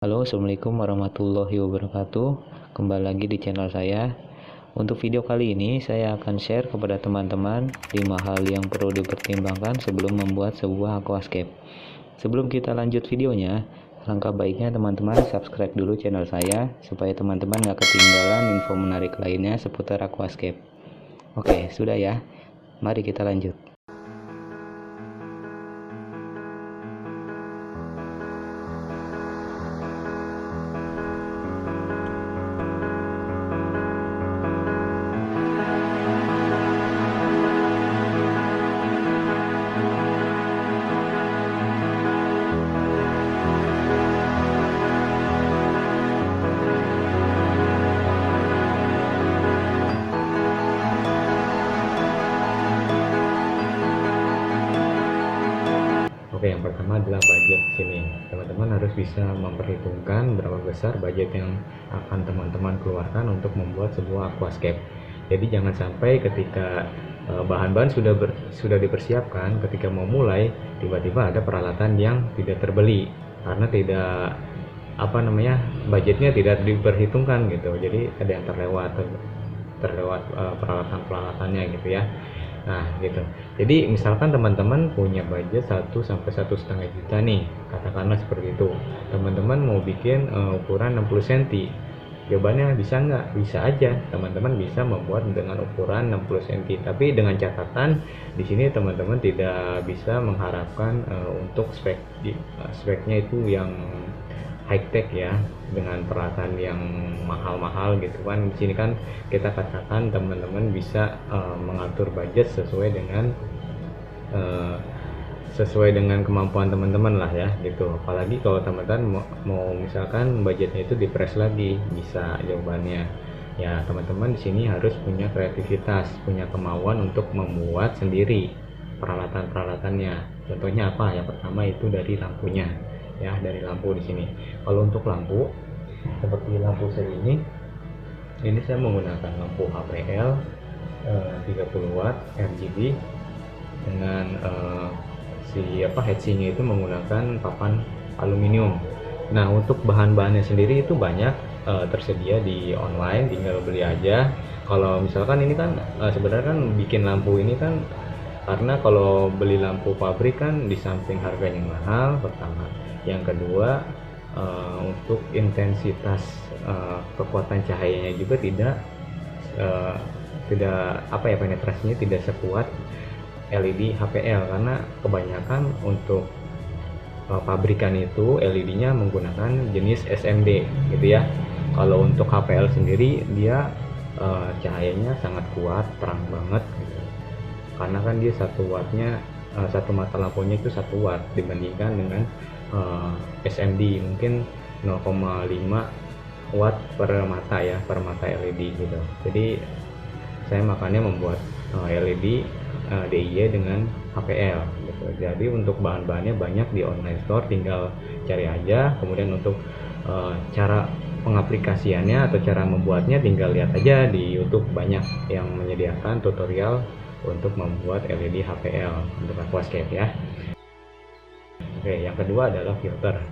Halo, assalamualaikum warahmatullahi wabarakatuh. Kembali lagi di channel saya. Untuk video kali ini, saya akan share kepada teman-teman 5 hal yang perlu dipertimbangkan sebelum membuat sebuah aquascape. Sebelum kita lanjut videonya, langkah baiknya teman-teman subscribe dulu channel saya supaya teman-teman gak ketinggalan info menarik lainnya seputar aquascape. Oke, sudah ya. Mari kita lanjut. Oke, yang pertama adalah budget sini. Teman-teman harus bisa memperhitungkan berapa besar budget yang akan teman-teman keluarkan untuk membuat sebuah aquascape. Jadi jangan sampai ketika bahan-bahan sudah dipersiapkan, ketika mau mulai tiba-tiba ada peralatan yang tidak terbeli karena tidak budgetnya tidak diperhitungkan gitu. Jadi ada yang terlewat peralatan-peralatannya gitu ya. Nah gitu, jadi misalkan teman-teman punya budget 1 sampai 1,5 juta nih, katakanlah seperti itu. Teman-teman mau bikin ukuran 60 cm, jawabannya bisa nggak? Bisa aja, teman-teman bisa membuat dengan ukuran 60 cm, tapi dengan catatan di sini teman-teman tidak bisa mengharapkan untuk speknya itu yang high tech ya, dengan peralatan yang mahal-mahal gitu kan. Di sini kan kita katakan teman-teman bisa mengatur budget sesuai dengan kemampuan teman-teman lah ya gitu. Apalagi kalau teman-teman mau misalkan budgetnya itu dipres lagi, bisa jawabannya. Ya teman-teman di sini harus punya kreativitas, punya kemauan untuk membuat sendiri peralatan-peralatannya. Contohnya apa? Yang pertama itu dari lampunya ya, dari lampu di sini. Kalau untuk lampu seperti lampu seri ini saya menggunakan lampu HPL 30 watt RGB dengan heatsinknya itu menggunakan papan aluminium. Nah untuk bahan-bahannya sendiri itu banyak tersedia di online, tinggal beli aja. Kalau misalkan ini kan sebenarnya kan bikin lampu ini kan, karena kalau beli lampu pabrik kan di samping harganya mahal pertama, yang kedua untuk intensitas kekuatan cahayanya juga penetrasinya tidak sekuat LED HPL, karena kebanyakan untuk pabrikan itu LED-nya menggunakan jenis SMD gitu ya. Kalau untuk HPL sendiri dia cahayanya sangat kuat, terang banget gitu. Karena kan dia 1 wattnya, satu mata lampunya itu 1 watt dibandingkan dengan SMD mungkin 0,5 watt per mata ya, per mata LED gitu. Jadi saya makanya membuat LED DIY dengan HPL gitu. Jadi untuk bahan-bahannya banyak di online store, tinggal cari aja. Kemudian untuk cara pengaplikasiannya atau cara membuatnya tinggal lihat aja di YouTube, banyak yang menyediakan tutorial untuk membuat LED HPL untuk aquascape ya. Oke, yang kedua adalah filter.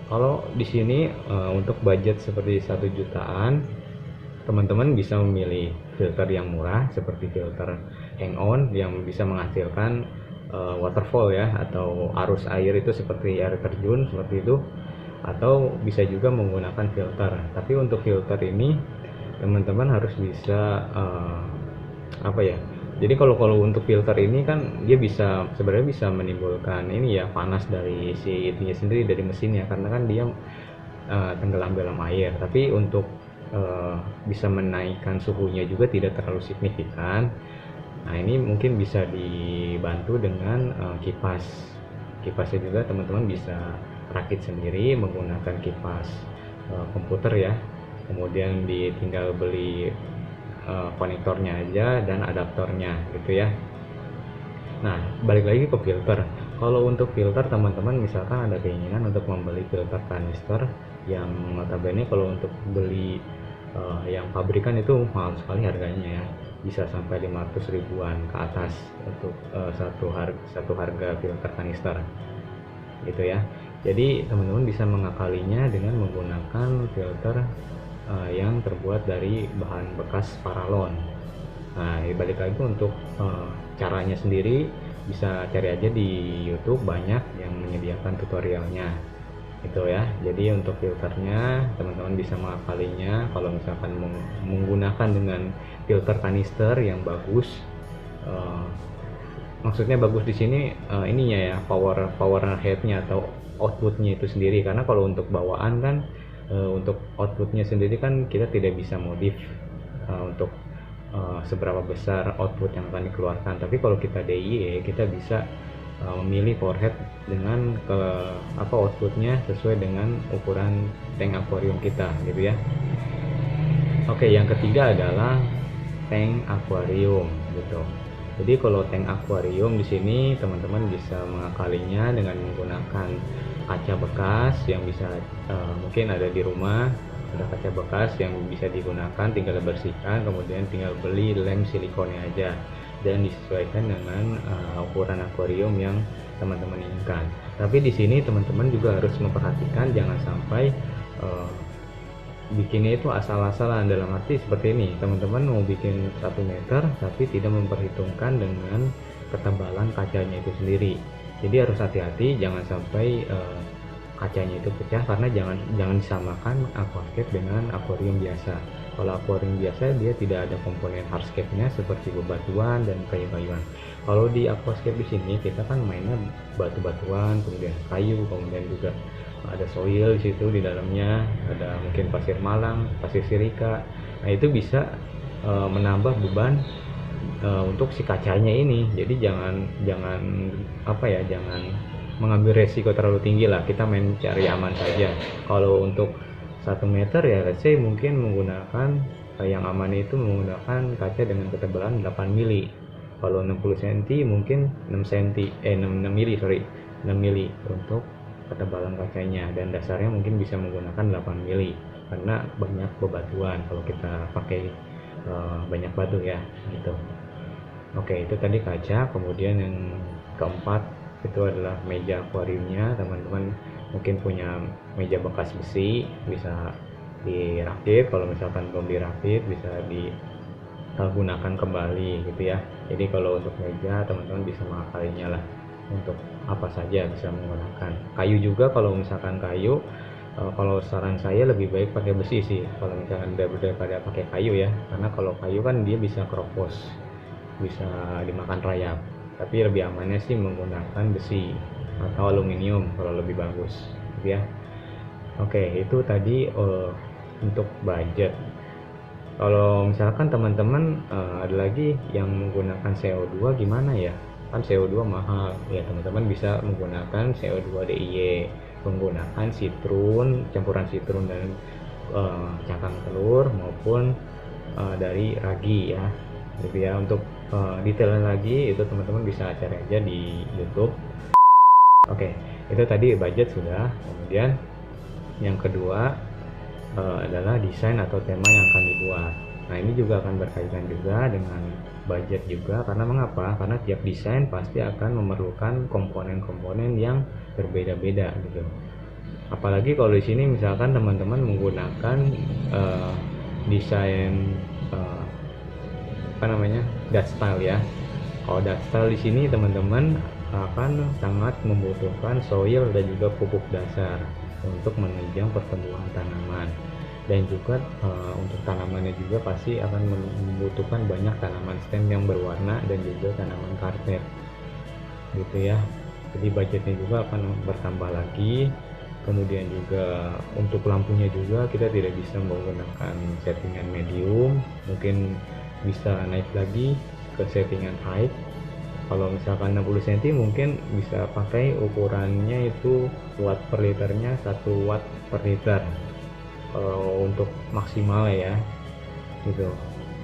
Kalau di sini untuk budget seperti 1 jutaan, teman-teman bisa memilih filter yang murah seperti filter hang on yang bisa menghasilkan waterfall ya, atau arus air itu seperti air terjun seperti itu, atau bisa juga menggunakan filter. Tapi untuk filter ini teman-teman harus bisa jadi kalau untuk filter ini kan dia sebenarnya bisa menimbulkan ini ya, panas dari si itunya sendiri, dari mesinnya, karena kan dia tenggelam dalam air. Tapi untuk bisa menaikkan suhunya juga tidak terlalu signifikan. Nah ini mungkin bisa dibantu dengan kipasnya juga teman-teman bisa rakit sendiri menggunakan kipas komputer ya. Kemudian tinggal beli konektornya aja dan adaptornya gitu ya. Nah balik lagi ke filter. Kalau untuk filter teman-teman misalkan ada keinginan untuk membeli filter kanister yang notabene kalau untuk beli yang pabrikan itu mahal sekali harganya ya, bisa sampai 500 ribuan ke atas untuk satu harga filter kanister gitu ya. Jadi teman-teman bisa mengakalinya dengan menggunakan filter yang terbuat dari bahan bekas paralon. Nah, balik lagi untuk caranya sendiri bisa cari aja di YouTube, banyak yang menyediakan tutorialnya gitu ya. Jadi untuk filternya teman-teman bisa mengakalinya kalau misalkan menggunakan dengan filter kanister yang bagus. Maksudnya bagus di sini ininya ya, power headnya atau outputnya itu sendiri, karena kalau untuk bawaan kan untuk outputnya sendiri kan kita tidak bisa modif untuk seberapa besar output yang akan dikeluarkan. Tapi kalau kita DIY kita bisa memilih power head dengan outputnya sesuai dengan ukuran tank akuarium kita gitu ya. Oke, yang ketiga adalah tank akuarium gitu. Jadi kalau tank akuarium di sini teman-teman bisa mengakalinya dengan menggunakan kaca bekas yang bisa mungkin ada di rumah, ada kaca bekas yang bisa digunakan, tinggal bersihkan, kemudian tinggal beli lem silikonnya aja dan disesuaikan dengan ukuran akuarium yang teman-teman inginkan. Tapi di sini teman-teman juga harus memperhatikan jangan sampai bikinnya itu asal-asalan, dalam arti seperti ini, teman-teman mau bikin 1 meter tapi tidak memperhitungkan dengan ketebalan kacanya itu sendiri. Jadi harus hati-hati, jangan sampai kacanya itu pecah, karena jangan disamakan aquascape dengan akuarium biasa. Kalau akuarium biasa dia tidak ada komponen hardscape-nya seperti bebatuan dan kayu-kayuan. Kalau di aquascape di sini kita kan mainnya batu-batuan, kemudian kayu, kemudian juga ada soil di situ, di dalamnya ada mungkin pasir malang, pasir sirika. Nah itu bisa menambah beban untuk si kacanya ini. Jadi jangan mengambil resiko terlalu tinggi lah, kita main cari aman saja. Kalau untuk 1 meter ya let's say mungkin menggunakan yang aman itu menggunakan kaca dengan ketebalan 8 mili. Kalau 60 cm mungkin 6 mili untuk ketebalan kacanya, dan dasarnya mungkin bisa menggunakan 8 mili karena banyak bebatuan kalau kita pakai banyak batu ya gitu. Oke, itu tadi kaca. Kemudian yang keempat itu adalah meja akuariumnya. Teman-teman mungkin punya meja bekas besi, bisa dirakit, kalau misalkan belum dirakit bisa digunakan kembali gitu ya. Jadi kalau untuk meja teman-teman bisa mengakalinya lah untuk apa saja bisa menggunakan kayu juga. Kalau misalkan kayu, kalau saran saya lebih baik pakai besi sih kalau misalkan daripada pakai kayu ya, karena kalau kayu kan dia bisa keropos, bisa dimakan rayap. Tapi lebih amannya sih menggunakan besi atau aluminium kalau lebih bagus gitu ya. Oke, itu tadi untuk budget. Kalau misalkan teman-teman ada lagi yang menggunakan CO2 gimana ya? Kan CO2 mahal ya, teman-teman bisa menggunakan CO2 DIY, menggunakan campuran sitrun dan cangkang telur maupun dari ragi ya gitu ya. Untuk detailnya lagi itu teman-teman bisa cari aja di YouTube. Oke, itu tadi budget sudah. Kemudian yang kedua adalah desain atau tema yang akan dibuat. Nah ini juga akan berkaitan juga dengan budget juga, karena mengapa? Karena tiap desain pasti akan memerlukan komponen-komponen yang berbeda-beda gitu. Apalagi kalau di sini misalkan teman-teman menggunakan desain duststyle ya. Kalau duststyle di sini teman-teman akan sangat membutuhkan soil dan juga pupuk dasar untuk menunjang pertumbuhan tanaman, dan juga untuk tanamannya juga pasti akan membutuhkan banyak tanaman stem yang berwarna dan juga tanaman karpet gitu ya. Jadi budgetnya juga akan bertambah lagi. Kemudian juga untuk lampunya juga kita tidak bisa menggunakan settingan medium, mungkin bisa naik lagi ke settingan high. Kalau misalkan 60 cm mungkin bisa pakai ukurannya itu watt per liternya 1 watt per liter untuk maksimal ya gitu.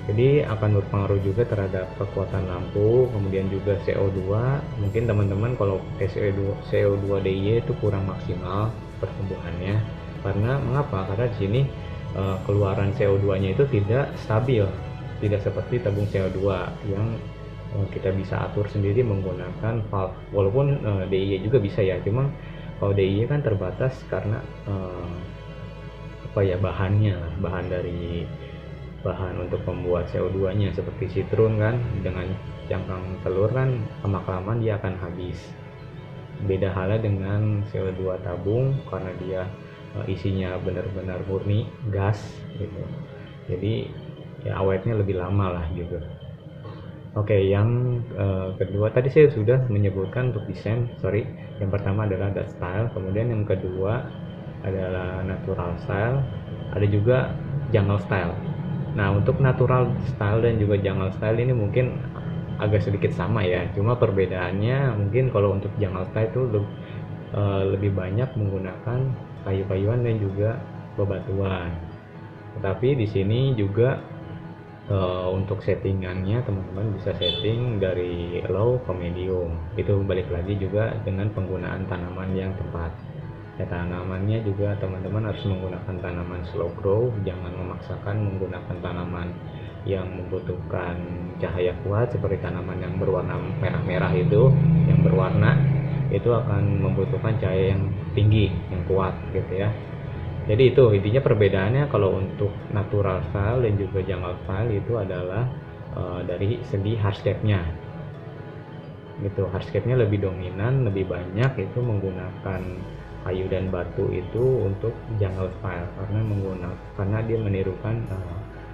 Jadi akan berpengaruh juga terhadap kekuatan lampu. Kemudian juga CO2, mungkin teman-teman kalau CO2 DIY itu kurang maksimal pertumbuhannya. Karena mengapa? Karena di sini keluaran CO2-nya itu tidak stabil, tidak seperti tabung CO2 yang kita bisa atur sendiri menggunakan valve. Walaupun DIY juga bisa ya, cuma Kalau DIY kan terbatas karena apa ya, bahan dari bahan untuk membuat CO2-nya seperti sitron kan, dengan cangkang telur kan lama-kelamaan dia akan habis. Beda halnya dengan CO2 tabung karena dia isinya benar-benar murni gas gitu. Jadi ya awetnya lebih lama lah gitu. Oke, yang kedua tadi saya sudah menyebutkan untuk desain, sorry. Yang pertama adalah dust style, kemudian yang kedua adalah natural style, ada juga jungle style. Nah, untuk natural style dan juga jungle style ini mungkin agak sedikit sama ya, cuma perbedaannya mungkin kalau untuk jungle style itu lebih banyak menggunakan kayu-kayuan dan juga bebatuan. Tetapi di sini juga untuk settingannya teman-teman bisa setting dari low ke medium. Itu balik lagi juga dengan penggunaan tanaman yang tepat. Ya, tanamannya juga teman-teman harus menggunakan tanaman slow grow, jangan memaksakan menggunakan tanaman yang membutuhkan cahaya kuat seperti tanaman yang berwarna merah-merah itu, yang berwarna itu akan membutuhkan cahaya yang tinggi, yang kuat gitu ya. Jadi itu intinya perbedaannya kalau untuk natural style dan juga jungle style itu adalah dari segi hardscape-nya gitu. Hardscape-nya lebih dominan, lebih banyak itu menggunakan kayu dan batu itu untuk jungle style karena dia menirukan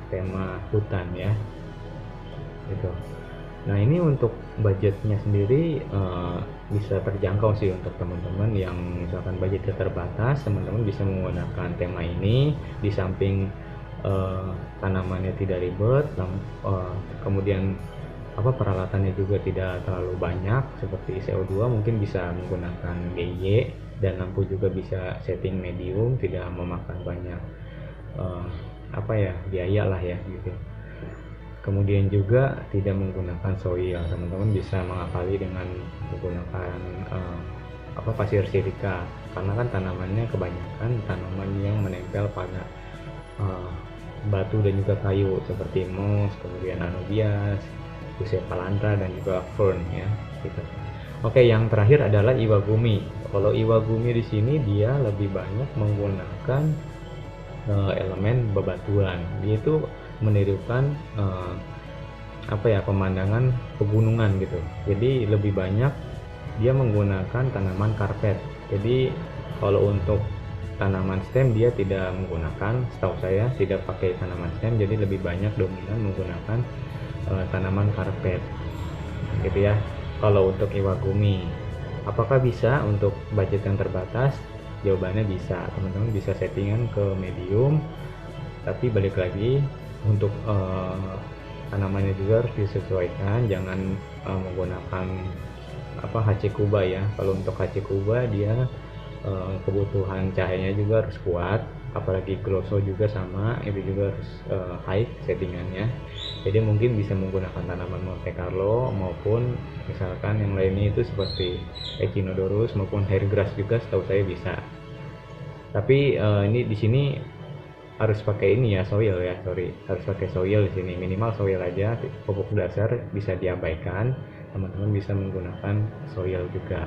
tema hutan ya gitu. Nah, ini untuk budgetnya sendiri bisa terjangkau sih untuk teman-teman yang misalkan budgetnya terbatas. Teman-teman bisa menggunakan tema ini, di samping tanamannya tidak ribet, kemudian peralatannya juga tidak terlalu banyak seperti CO2, mungkin bisa menggunakan DIY, dan lampu juga bisa setting medium, tidak memakan banyak biaya lah ya gitu. Kemudian juga tidak menggunakan soil, teman-teman bisa mengakali dengan menggunakan pasir silika, karena kan tanamannya kebanyakan tanaman yang menempel pada batu dan juga kayu seperti moss, kemudian anubias, Bucephalandra dan juga fern ya gitu. Oke, yang terakhir adalah iwagumi. Kalau iwagumi di sini dia lebih banyak menggunakan elemen bebatuan. Dia itu menirukan pemandangan pegunungan gitu. Jadi lebih banyak dia menggunakan tanaman karpet. Jadi kalau untuk tanaman stem dia tidak menggunakan, setahu saya tidak pakai tanaman stem, jadi lebih banyak dominan menggunakan tanaman karpet gitu ya. Kalau untuk iwagumi, apakah bisa untuk budget yang terbatas? Jawabannya bisa, teman-teman bisa settingan ke medium, tapi balik lagi untuk tanamannya juga harus disesuaikan, jangan menggunakan Hachikuba ya. Kalau untuk Hachikuba dia kebutuhan cahayanya juga harus kuat, apalagi Grosso juga sama, itu juga harus high settingannya. Jadi mungkin bisa menggunakan tanaman Monte Carlo maupun misalkan yang lainnya itu seperti Echinodorus maupun hairgrass juga setahu saya bisa. Tapi ini di sini harus pakai ini ya, soil ya, harus pakai soil di sini, minimal soil aja, pupuk dasar bisa diabaikan, teman-teman bisa menggunakan soil juga.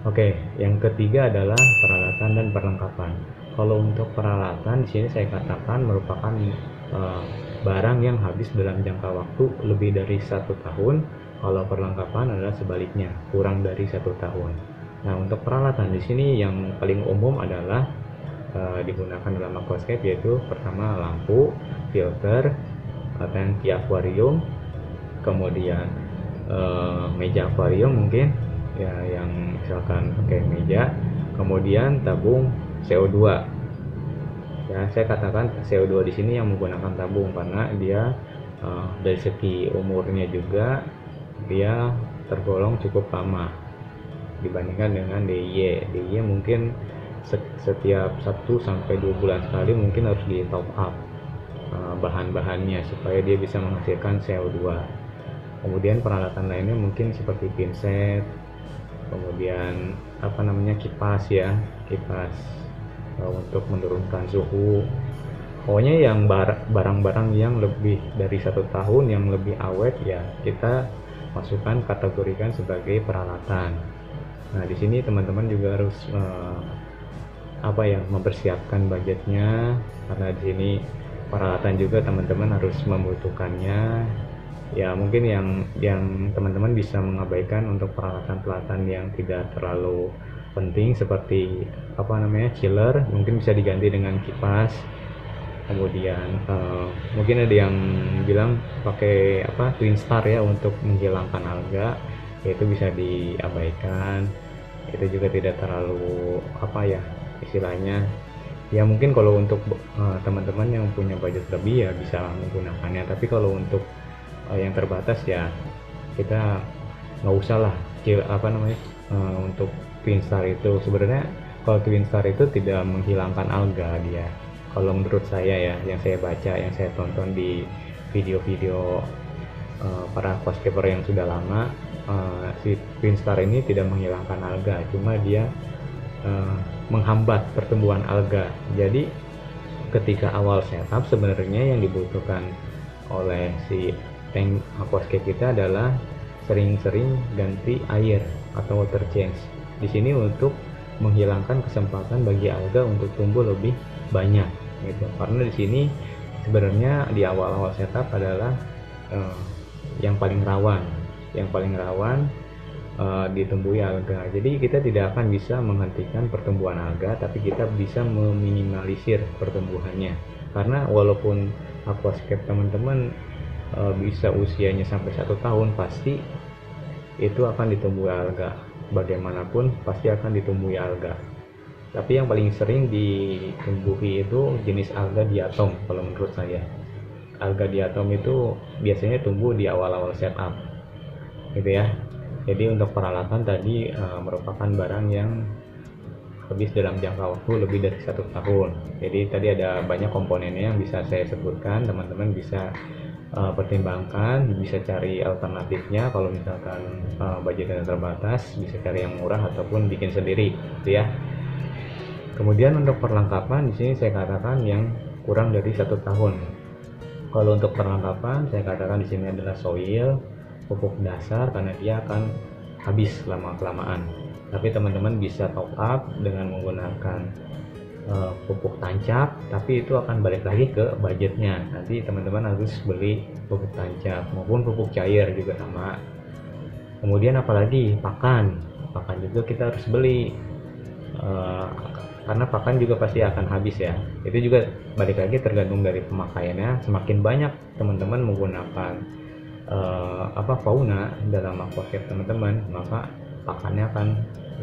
Oke, yang ketiga adalah peralatan dan perlengkapan. Kalau untuk peralatan di sini saya katakan merupakan barang yang habis dalam jangka waktu lebih dari 1 tahun. Kalau perlengkapan adalah sebaliknya, kurang dari 1 tahun. Nah, untuk peralatan di sini yang paling umum adalah digunakan dalam aquascape, yaitu pertama lampu, filter, tangki akuarium, kemudian meja akuarium mungkin ya, yang misalkan pakai meja, kemudian tabung CO2 ya. Saya katakan CO2 di sini yang menggunakan tabung karena dia dari segi umurnya juga dia tergolong cukup lama dibandingkan dengan DIY. DIY mungkin setiap 1-2 bulan sekali mungkin harus di top up bahan-bahannya supaya dia bisa menghasilkan CO2. Kemudian peralatan lainnya mungkin seperti pinset, kemudian kipas ya, kipas untuk menurunkan suhu. Pokoknya yang barang-barang yang lebih dari 1 tahun, yang lebih awet ya kita masukkan, kategorikan sebagai peralatan. Nah, di sini teman-teman juga harus mempersiapkan budgetnya, karena di sini peralatan juga teman-teman harus membutuhkannya. Ya mungkin yang teman-teman bisa mengabaikan untuk peralatan-peralatan yang tidak terlalu penting seperti chiller, mungkin bisa diganti dengan kipas. Kemudian mungkin ada yang bilang pakai twin star ya untuk menghilangkan alga, itu bisa diabaikan. Itu juga tidak terlalu istilahnya ya, mungkin kalau untuk teman-teman yang punya budget lebih ya bisa menggunakannya, tapi kalau untuk yang terbatas ya kita nggak usah lah untuk twin star itu. Sebenarnya kalau twin star itu tidak menghilangkan alga dia, kalau menurut saya ya, yang saya baca, yang saya tonton di video-video para aquascaper yang sudah lama, si twin star ini tidak menghilangkan alga, cuma dia menghambat pertumbuhan alga. Jadi ketika awal setup sebenarnya yang dibutuhkan oleh si tank aquascape kita adalah sering-sering ganti air atau water change. Di sini untuk menghilangkan kesempatan bagi alga untuk tumbuh lebih banyak gitu. Karena di sini sebenarnya di awal-awal setup adalah yang paling rawan ditumbuhi alga. Jadi kita tidak akan bisa menghentikan pertumbuhan alga, tapi kita bisa meminimalisir pertumbuhannya. Karena walaupun aquascape teman-teman bisa usianya sampai 1 tahun, pasti itu akan ditumbuhi alga. Bagaimanapun pasti akan ditumbuhi alga. Tapi yang paling sering ditumbuhi itu jenis alga diatom kalau menurut saya. Alga diatom itu biasanya tumbuh di awal-awal setup gitu ya. Jadi untuk peralatan tadi merupakan barang yang habis dalam jangka waktu lebih dari 1 tahun. Jadi tadi ada banyak komponennya yang bisa saya sebutkan, teman-teman bisa pertimbangkan, bisa cari alternatifnya. Kalau misalkan budgetnya terbatas, bisa cari yang murah ataupun bikin sendiri gitu ya. Kemudian untuk perlengkapan di sini saya katakan yang kurang dari 1 tahun. Kalau untuk perlengkapan saya katakan di sini adalah soil, pupuk dasar, karena dia akan habis lama-kelamaan. Tapi teman-teman bisa top up dengan menggunakan pupuk tancap, tapi itu akan balik lagi ke budgetnya. Nanti teman-teman harus beli pupuk tancap maupun pupuk cair juga sama. Kemudian apalagi pakan juga kita harus beli, karena pakan juga pasti akan habis ya. Itu juga balik lagi tergantung dari pemakaiannya. Semakin banyak teman-teman menggunakan fauna dalam aquascape teman-teman, maka pakannya akan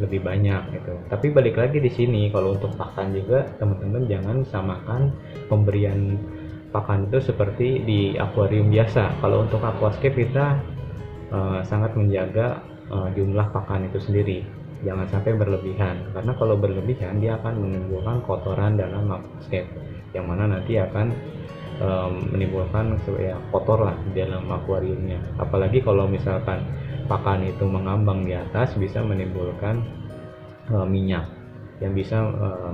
lebih banyak gitu. Tapi balik lagi di sini, kalau untuk pakan juga teman-teman jangan samakan pemberian pakan itu seperti di akuarium biasa. Kalau untuk aquascape kita sangat menjaga jumlah pakan itu sendiri, jangan sampai berlebihan, karena kalau berlebihan dia akan menimbulkan kotoran dalam aquascape, yang mana nanti akan menimbulkan kotor lah di dalam akuariumnya. Apalagi kalau misalkan pakan itu mengambang di atas, bisa menimbulkan minyak yang bisa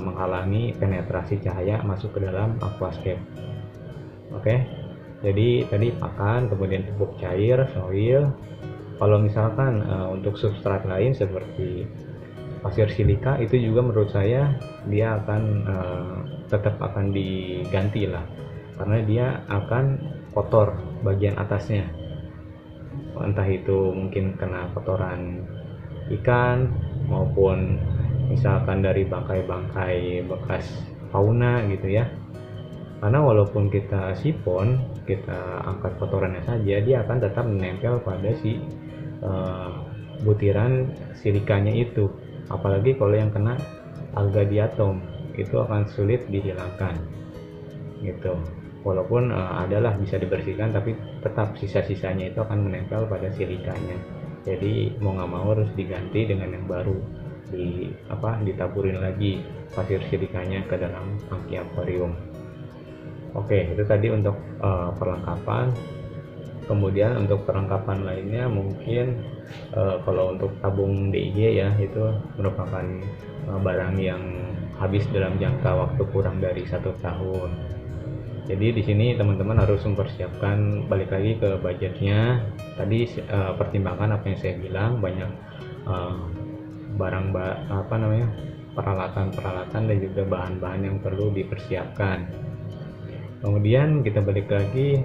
menghalangi penetrasi cahaya masuk ke dalam aquascape. Oke, jadi tadi pakan, kemudian pupuk cair, soil. Kalau misalkan untuk substrat lain seperti pasir silika, itu juga menurut saya dia akan tetap akan diganti lah, karena dia akan kotor bagian atasnya, entah itu mungkin kena kotoran ikan maupun misalkan dari bangkai-bangkai bekas fauna gitu ya. Karena walaupun kita sifon, kita angkat kotorannya saja, dia akan tetap menempel pada si butiran silikanya itu. Apalagi kalau yang kena alga diatom, itu akan sulit dihilangkan gitu. Walaupun adalah bisa dibersihkan, tapi tetap sisa-sisanya itu akan menempel pada silikanya. Jadi mau nggak mau harus diganti dengan yang baru, ditaburin lagi pasir silikanya ke dalam tangki akuarium. Oke, itu tadi untuk perlengkapan. Kemudian untuk perlengkapan lainnya mungkin kalau untuk tabung DIG ya, itu merupakan barang yang habis dalam jangka waktu kurang dari 1 tahun. Jadi di sini teman-teman harus mempersiapkan, balik lagi ke budgetnya. Tadi pertimbangkan apa yang saya bilang, banyak apa namanya, peralatan-peralatan dan juga bahan-bahan yang perlu dipersiapkan. Kemudian kita balik lagi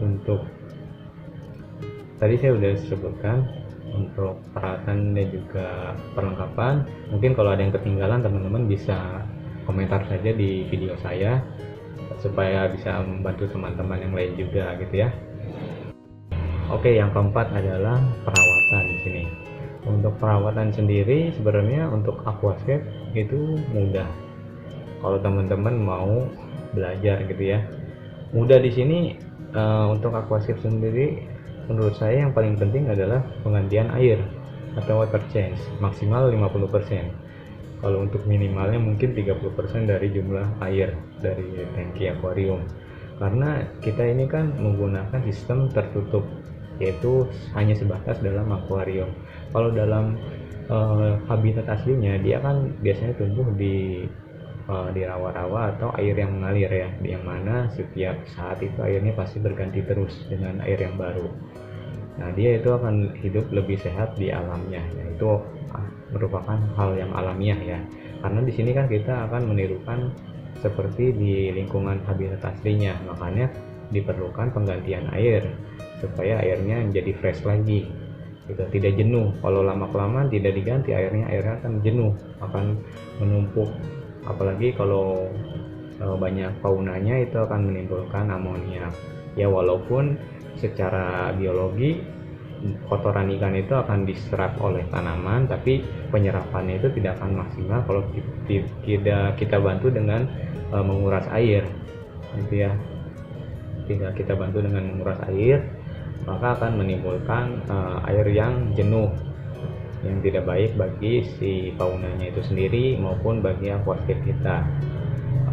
untuk tadi saya udah sebutkan untuk peralatan dan juga perlengkapan. Mungkin kalau ada yang ketinggalan, teman-teman bisa komentar saja di video saya supaya bisa membantu teman-teman yang lain juga gitu ya. Oke, yang keempat adalah perawatan di sini. Untuk perawatan sendiri sebenarnya untuk aquascape itu mudah. Kalau teman-teman mau belajar gitu ya. Mudah di sini untuk aquascape sendiri menurut saya yang paling penting adalah penggantian air atau water change maksimal 50%. Kalau untuk minimalnya mungkin 30% dari jumlah air dari tangki akuarium. Karena kita ini kan menggunakan sistem tertutup, yaitu hanya sebatas dalam akuarium. Kalau dalam habitat aslinya dia kan biasanya tumbuh di rawa-rawa atau air yang mengalir ya, yang mana setiap saat itu airnya pasti berganti terus dengan air yang baru. Nah, dia itu akan hidup lebih sehat di alamnya, yaitu merupakan hal yang alamiah ya. Karena di sini kan kita akan menirukan seperti di lingkungan habitat aslinya, makanya diperlukan penggantian air supaya airnya menjadi fresh lagi. Gitu, tidak jenuh. Kalau lama-kelamaan tidak diganti airnya akan jenuh, akan menumpuk. Apalagi kalau banyak faunanya itu akan menimbulkan amonia. Ya walaupun secara biologi kotoran ikan itu akan diserap oleh tanaman, tapi penyerapannya itu tidak akan maksimal kalau tidak kita bantu dengan menguras air, gitu ya. Tidak kita bantu dengan menguras air, maka akan menimbulkan air yang jenuh, yang tidak baik bagi si faunanya itu sendiri maupun bagi aquascape kita.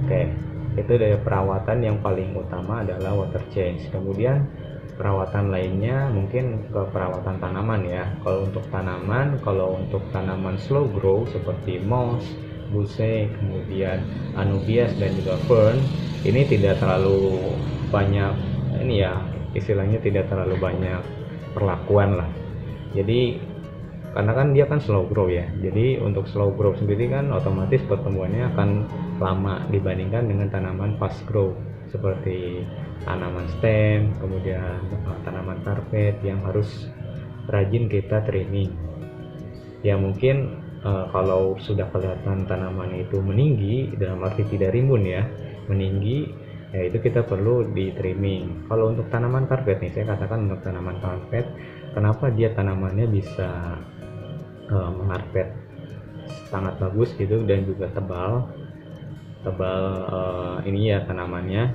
Oke, itu dari perawatan yang paling utama adalah water change. Kemudian perawatan lainnya mungkin ke perawatan tanaman ya. Kalau untuk tanaman slow grow seperti moss, bonsai, kemudian anubias dan juga fern, ini tidak terlalu banyak ini ya, istilahnya tidak terlalu banyak perlakuan lah. Jadi karena kan dia kan slow grow ya, jadi untuk slow grow sendiri kan otomatis pertumbuhannya akan lama dibandingkan dengan tanaman fast grow seperti tanaman stem, kemudian tanaman karpet yang harus rajin kita trimming. Ya mungkin kalau sudah kelihatan tanaman itu meninggi, dalam arti tidak rimbun ya, meninggi, ya itu kita perlu di trimming. Kalau untuk tanaman karpet nih, saya katakan untuk tanaman karpet, kenapa dia tanamannya bisa mengarpet sangat bagus gitu dan juga tebal ini ya tanamannya.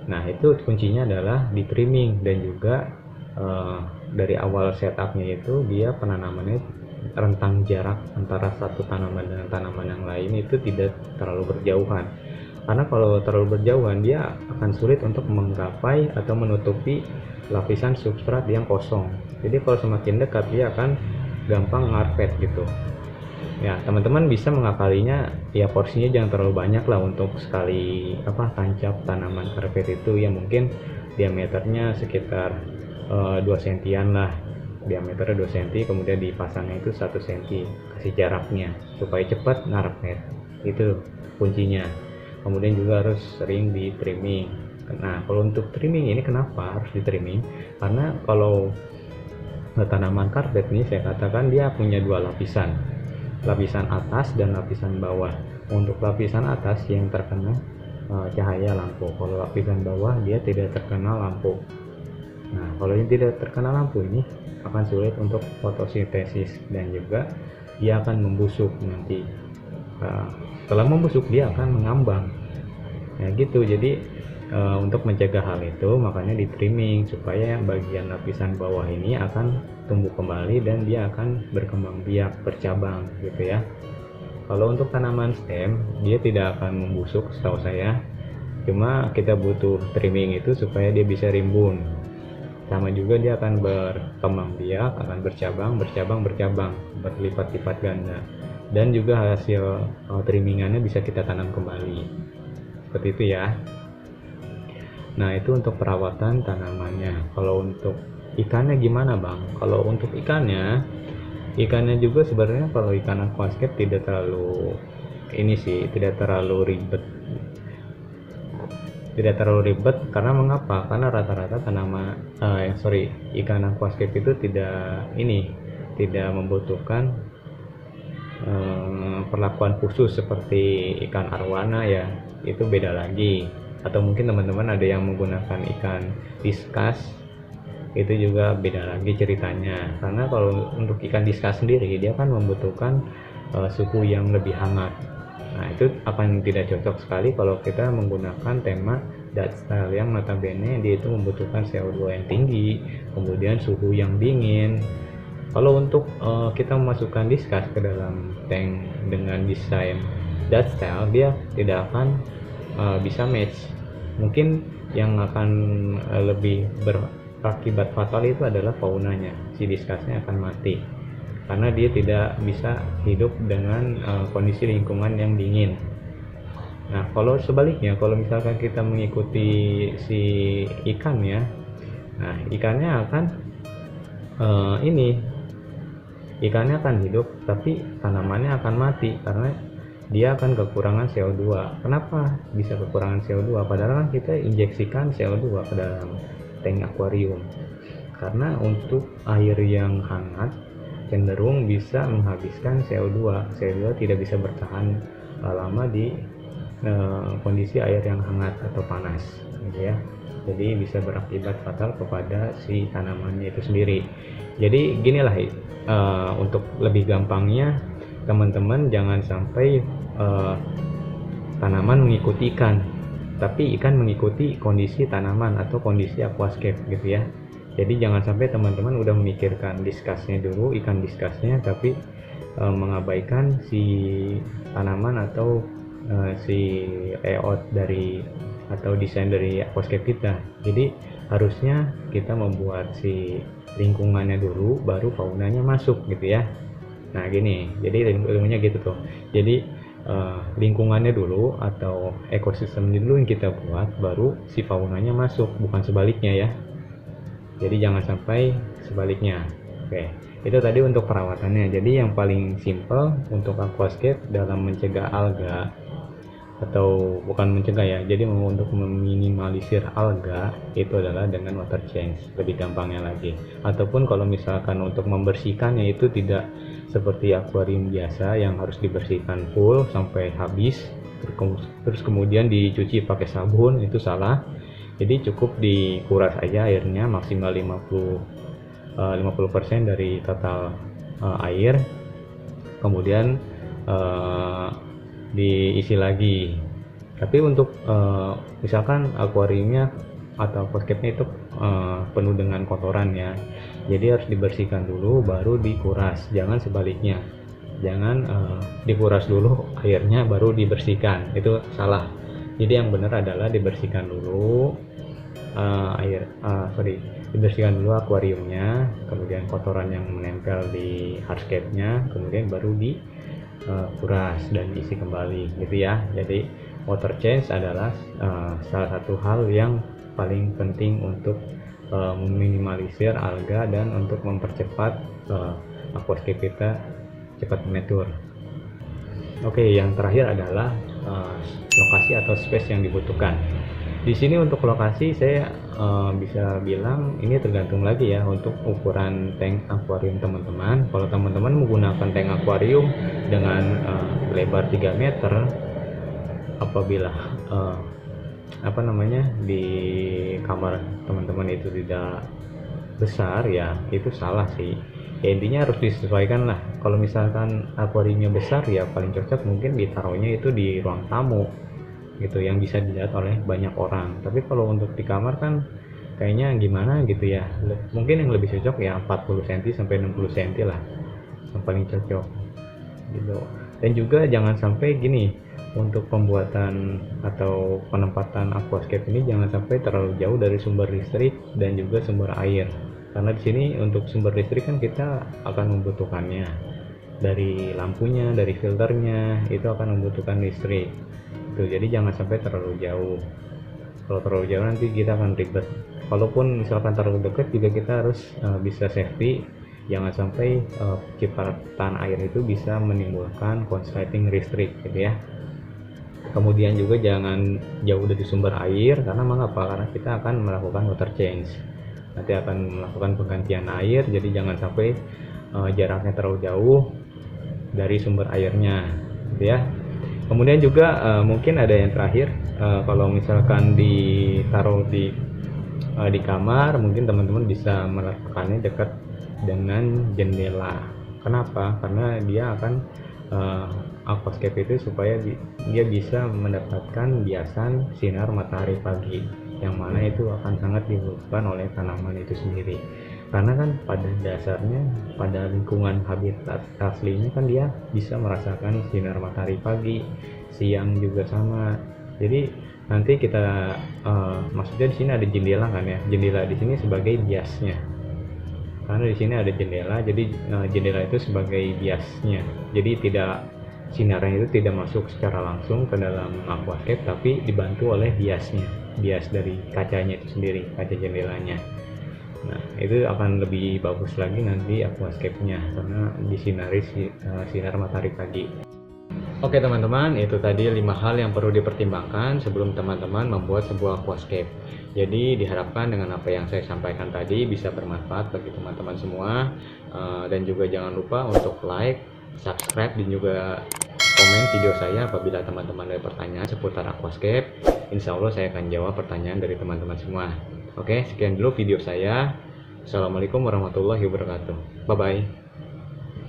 Nah itu kuncinya adalah di trimming dan juga dari awal setupnya itu dia penanamannya rentang jarak antara satu tanaman dengan tanaman yang lain itu tidak terlalu berjauhan, karena kalau terlalu berjauhan dia akan sulit untuk menggapai atau menutupi lapisan substrat yang kosong. Jadi kalau semakin dekat dia akan gampang ngarpet gitu ya. Teman-teman bisa mengakalinya ya, porsinya jangan terlalu banyak lah untuk sekali tancap tanaman karpet itu ya, mungkin diameternya sekitar 2 sentian lah, diameternya 2 cm, kemudian dipasangnya itu 1 cm, kasih jaraknya supaya cepat ngarpet, itu kuncinya. Kemudian juga harus sering di trimming. Nah kalau untuk trimming ini kenapa harus di trimming, karena kalau tanaman karpet ini saya katakan dia punya dua lapisan atas dan lapisan bawah. Untuk lapisan atas yang terkena cahaya lampu, kalau lapisan bawah dia tidak terkena lampu. Nah kalau yang tidak terkena lampu ini akan sulit untuk fotosintesis dan juga dia akan membusuk nanti. Setelah membusuk dia akan mengambang ya gitu. Jadi untuk mencegah hal itu makanya di trimming supaya bagian lapisan bawah ini akan tumbuh kembali dan dia akan berkembang biak, bercabang gitu ya. Kalau untuk tanaman stem dia tidak akan membusuk setahu saya, cuma kita butuh trimming itu supaya dia bisa rimbun. Sama juga dia akan berkembang biak, akan bercabang, berlipat-lipat ganda, dan juga hasil trimmingannya bisa kita tanam kembali seperti itu ya. Nah itu untuk perawatan tanamannya. Kalau untuk ikannya gimana bang? Kalau untuk ikannya Ikannya juga sebenarnya kalau ikan aquascape tidak terlalu ini sih, tidak terlalu ribet karena mengapa? Karena rata-rata ikan aquascape itu tidak membutuhkan perlakuan khusus seperti ikan arwana ya, itu beda lagi. Atau mungkin teman-teman ada yang menggunakan ikan diskas, itu juga beda lagi ceritanya. Karena kalau untuk ikan diskas sendiri dia kan membutuhkan suhu yang lebih hangat. Nah, itu akan tidak cocok sekali kalau kita menggunakan tema dat style yang notabene dia itu membutuhkan CO2 yang tinggi, kemudian suhu yang dingin. Kalau untuk kita memasukkan diskas ke dalam tank dengan desain dat style, dia tidak akan bisa match. Mungkin yang akan lebih berakibat fatal itu adalah faunanya. Si diskasnya akan mati karena dia tidak bisa hidup dengan kondisi lingkungan yang dingin. Nah, kalau sebaliknya, kalau misalkan kita mengikuti si ikan ya, nah ikannya akan hidup tapi tanamannya akan mati karena dia akan kekurangan CO2. Kenapa bisa kekurangan CO2? Padahal kan kita injeksikan CO2 ke dalam tank akuarium. Karena untuk air yang hangat cenderung bisa menghabiskan CO2. CO2 tidak bisa bertahan lama di kondisi air yang hangat atau panas, gitu ya. Jadi bisa berakibat fatal kepada si tanamannya itu sendiri. Jadi ginilah, untuk lebih gampangnya teman-teman jangan sampai tanaman mengikuti ikan, tapi ikan mengikuti kondisi tanaman atau kondisi aquascape gitu ya. Jadi jangan sampai teman-teman udah memikirkan diskasnya dulu, ikan diskasnya, tapi mengabaikan si tanaman atau si layout dari atau desain dari aquascape kita. Jadi harusnya kita membuat si lingkungannya dulu, baru faunanya masuk gitu ya. Nah gini, jadi ilmunya gitu tuh. Jadi lingkungannya dulu atau ekosistemnya dulu yang kita buat, baru si faunanya masuk, bukan sebaliknya ya. Jadi jangan sampai sebaliknya. Oke, itu tadi untuk perawatannya. Jadi yang paling simple untuk aquascape dalam mencegah alga, atau bukan mencegah ya, jadi untuk meminimalisir alga itu adalah dengan water change, lebih gampangnya lagi. Ataupun kalau misalkan untuk membersihkannya itu tidak seperti akuarium biasa yang harus dibersihkan full sampai habis terus kemudian dicuci pakai sabun, itu salah. Jadi cukup dikuras aja airnya maksimal 50% dari total air, kemudian diisi lagi. Tapi untuk misalkan akuariumnya atau aquascape-nya itu penuh dengan kotoran ya, jadi harus dibersihkan dulu baru dikuras, jangan sebaliknya. Jangan dikuras dulu airnya baru dibersihkan, itu salah. Jadi yang benar adalah dibersihkan dulu dibersihkan dulu akuariumnya, kemudian kotoran yang menempel di hardscape-nya, kemudian baru dikuras dan diisi kembali gitu ya. Jadi water change adalah salah satu hal yang paling penting untuk meminimalisir alga dan untuk mempercepat aquascape kita cepat mature. Oke, yang terakhir adalah lokasi atau space yang dibutuhkan. Di sini untuk lokasi saya bisa bilang ini tergantung lagi ya untuk ukuran tank akuarium teman-teman. Kalau teman-teman menggunakan tank akuarium dengan lebar 3 meter, apabila di kamar teman-teman itu tidak besar ya, itu salah sih. Ya intinya harus disesuaikan lah. Kalau misalkan akuariumnya besar ya paling cocok mungkin ditaruhnya itu di ruang tamu gitu, yang bisa dilihat oleh banyak orang. Tapi kalau untuk di kamar kan kayaknya gimana gitu ya, mungkin yang lebih cocok ya 40 cm sampai 60 cm lah yang paling cocok gitu. Dan juga jangan sampai gini, untuk pembuatan atau penempatan aquascape ini jangan sampai terlalu jauh dari sumber listrik dan juga sumber air, karena di sini untuk sumber listrik kan kita akan membutuhkannya dari lampunya, dari filternya, itu akan membutuhkan listrik tuh. Jadi jangan sampai terlalu jauh. Kalau terlalu jauh nanti kita akan ribet. Kalaupun misalkan terlalu dekat juga kita harus bisa safety, jangan sampai cipratan air itu bisa menimbulkan konsleting listrik gitu ya. Kemudian juga jangan jauh dari sumber air, karena mengapa? Karena kita akan melakukan water change, nanti akan melakukan penggantian air, jadi jangan sampai jaraknya terlalu jauh dari sumber airnya gitu ya. Kemudian juga mungkin ada yang terakhir, kalau misalkan ditaruh di kamar, mungkin teman-teman bisa meletakkannya dekat dengan jendela. Kenapa? Karena dia akan aquascape itu supaya dia bisa mendapatkan biasan sinar matahari pagi, yang mana itu akan sangat dibutuhkan oleh tanaman itu sendiri. Karena kan pada dasarnya, pada lingkungan habitat aslinya kan dia bisa merasakan sinar matahari pagi, siang juga sama. Jadi nanti kita maksudnya di sini ada jendela kan ya, jendela di sini sebagai biasnya, karena di sini ada jendela, jadi jendela itu sebagai biasnya, jadi tidak, sinarnya itu tidak masuk secara langsung ke dalam aquascape, tapi dibantu oleh biasnya, bias dari kacanya itu sendiri, kaca jendelanya. Nah itu akan lebih bagus lagi nanti aquascape-nya karena disinari sinar matahari pagi. Oke teman-teman, itu tadi 5 hal yang perlu dipertimbangkan sebelum teman-teman membuat sebuah aquascape. Jadi diharapkan dengan apa yang saya sampaikan tadi bisa bermanfaat bagi teman-teman semua. Dan juga jangan lupa untuk like, subscribe, dan juga komen video saya apabila teman-teman ada pertanyaan seputar aquascape. Insya Allah saya akan jawab pertanyaan dari teman-teman semua. Oke, sekian dulu video saya. Assalamualaikum warahmatullahi wabarakatuh. Bye-bye.